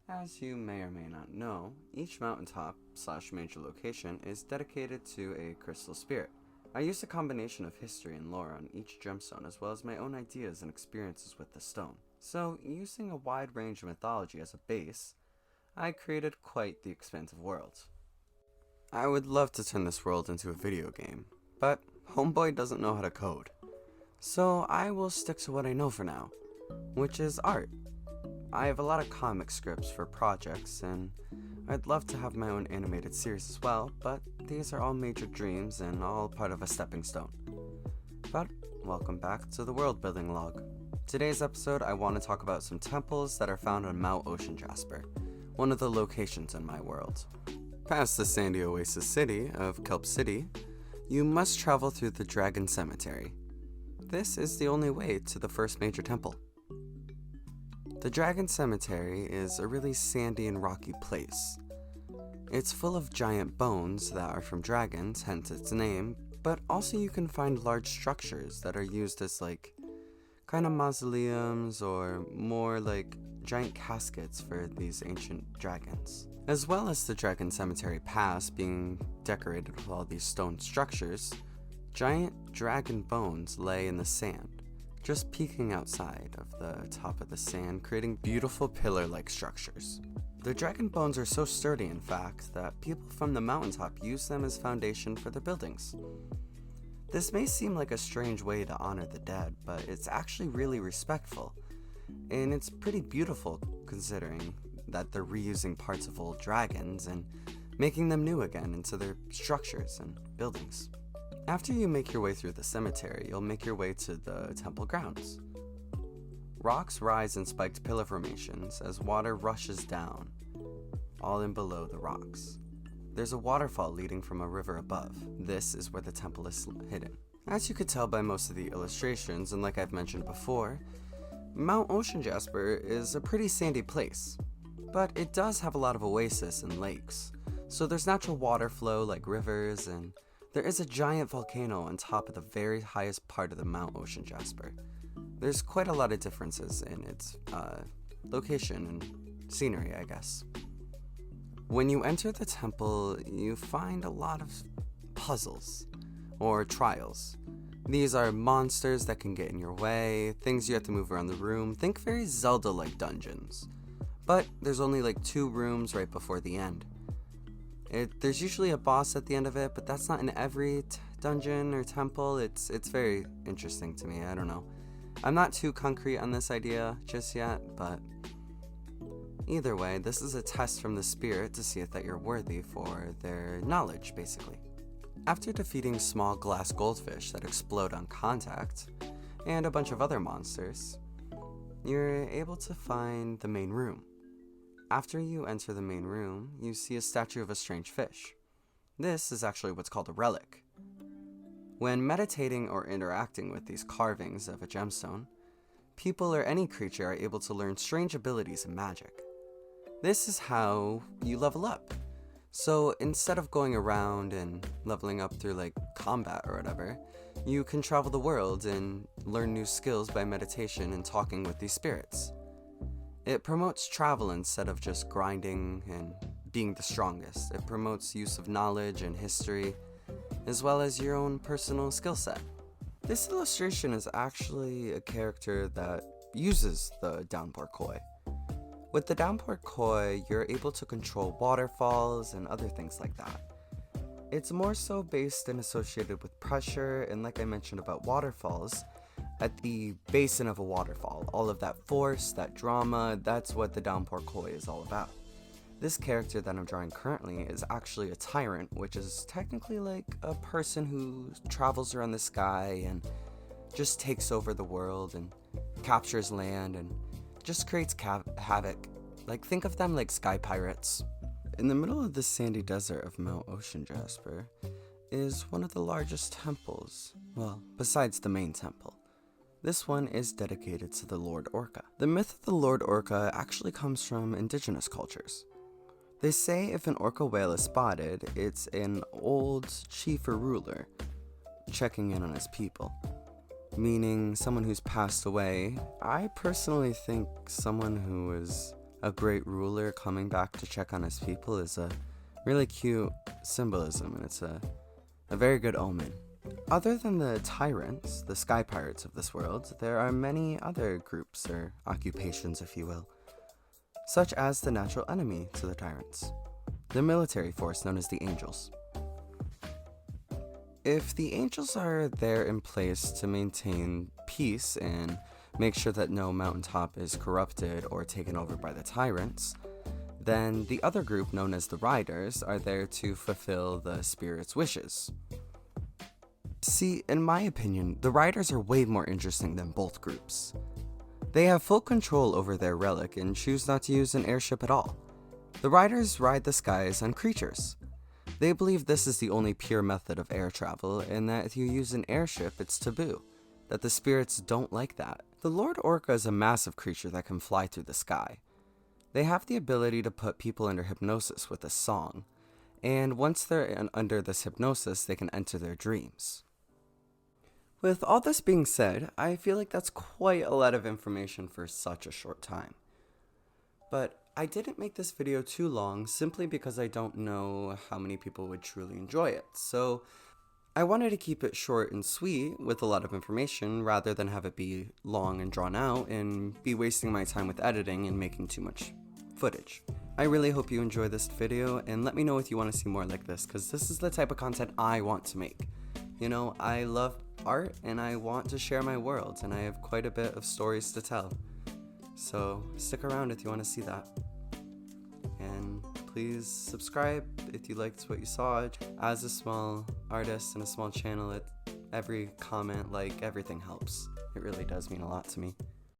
As you may or may not know, each mountaintop / major location is dedicated to a crystal spirit. I used a combination of history and lore on each gemstone as well as my own ideas and experiences with the stone. So, using a wide range of mythology as a base, I created quite the expansive world. I would love to turn this world into a video game, but Homeboy doesn't know how to code. So I will stick to what I know for now, which is art. I have a lot of comic scripts for projects, and I'd love to have my own animated series as well, but these are all major dreams and all part of a stepping stone. But welcome back to the world building log. Today's episode, I want to talk about some temples that are found on Mount Ocean Jasper, one of the locations in my world. Past the sandy oasis city of Kelp City, you must travel through the Dragon Cemetery. This is the only way to the first major temple. The Dragon Cemetery is a really sandy and rocky place. It's full of giant bones that are from dragons, hence its name, but also you can find large structures that are used as kind of mausoleums or more like giant caskets for these ancient dragons. As well as the Dragon Cemetery Pass being decorated with all these stone structures, giant dragon bones lay in the sand, just peeking outside of the top of the sand, creating beautiful pillar-like structures. The dragon bones are so sturdy, in fact, that people from the mountaintop use them as foundation for their buildings. This may seem like a strange way to honor the dead, but it's actually really respectful, and it's pretty beautiful considering that they're reusing parts of old dragons and making them new again into their structures and buildings. After you make your way through the cemetery, you'll make your way to the temple grounds. Rocks rise in spiked pillar formations as water rushes down, all in below the rocks. There's a waterfall leading from a river above. This is where the temple is hidden. As you could tell by most of the illustrations, and like I've mentioned before, Mount Ocean Jasper is a pretty sandy place, but it does have a lot of oases and lakes, so there's natural water flow like rivers, and there is a giant volcano on top of the very highest part of the Mount Ocean Jasper. There's quite a lot of differences in its location and scenery, I guess. When you enter the temple, you find a lot of puzzles, or trials. These are monsters that can get in your way, things you have to move around the room. Think very Zelda-like dungeons. But there's only 2 rooms right before the end. There's usually a boss at the end of it, but that's not in every dungeon or temple. It's very interesting to me, I don't know. I'm not too concrete on this idea just yet, but either way, this is a test from the spirit to see if that you're worthy for their knowledge, basically. After defeating small glass goldfish that explode on contact, and a bunch of other monsters, you're able to find the main room. After you enter the main room, you see a statue of a strange fish. This is actually what's called a relic. When meditating or interacting with these carvings of a gemstone, people or any creature are able to learn strange abilities and magic. This is how you level up. So instead of going around and leveling up through combat or whatever, you can travel the world and learn new skills by meditation and talking with these spirits. It promotes travel instead of just grinding and being the strongest. It promotes use of knowledge and history, as well as your own personal skill set. This illustration is actually a character that uses the downpour koi. With the downpour koi, you're able to control waterfalls and other things like that. It's more so based and associated with pressure, and like I mentioned about waterfalls, at the basin of a waterfall. All of that force, that drama, that's what the downpour koi is all about. This character that I'm drawing currently is actually a tyrant, which is technically like a person who travels around the sky and just takes over the world and captures land and just creates havoc. Think of them like sky pirates. In the middle of the sandy desert of Mount Ocean Jasper is one of the largest temples, well, besides the main temple. This one is dedicated to the Lord Orca. The myth of the Lord Orca actually comes from indigenous cultures. They say if an orca whale is spotted, it's an old chief or ruler checking in on his people, meaning someone who's passed away. I personally think someone who is a great ruler coming back to check on his people is a really cute symbolism, and it's a very good omen. Other than the tyrants, the sky pirates of this world, there are many other groups or occupations, if you will, such as the natural enemy to the tyrants, the military force known as the angels. If the angels are there in place to maintain peace and make sure that no mountaintop is corrupted or taken over by the tyrants, then the other group, known as the riders, are there to fulfill the spirit's wishes. See, in my opinion, the riders are way more interesting than both groups. They have full control over their relic and choose not to use an airship at all. The riders ride the skies on creatures. They believe this is the only pure method of air travel, and that if you use an airship, it's taboo, that the spirits don't like that. The Lord Orca is a massive creature that can fly through the sky. They have the ability to put people under hypnosis with a song, and once they're under this hypnosis, they can enter their dreams. With all this being said, I feel like that's quite a lot of information for such a short time. But I didn't make this video too long simply because I don't know how many people would truly enjoy it, so I wanted to keep it short and sweet with a lot of information rather than have it be long and drawn out and be wasting my time with editing and making too much footage. I really hope you enjoy this video, and let me know if you want to see more like this, because this is the type of content I want to make. You know, I love art and I want to share my world, and I have quite a bit of stories to tell. So stick around if you want to see that. And please subscribe if you liked what you saw. As a small artist and a small channel, every comment, like, everything helps. It really does mean a lot to me.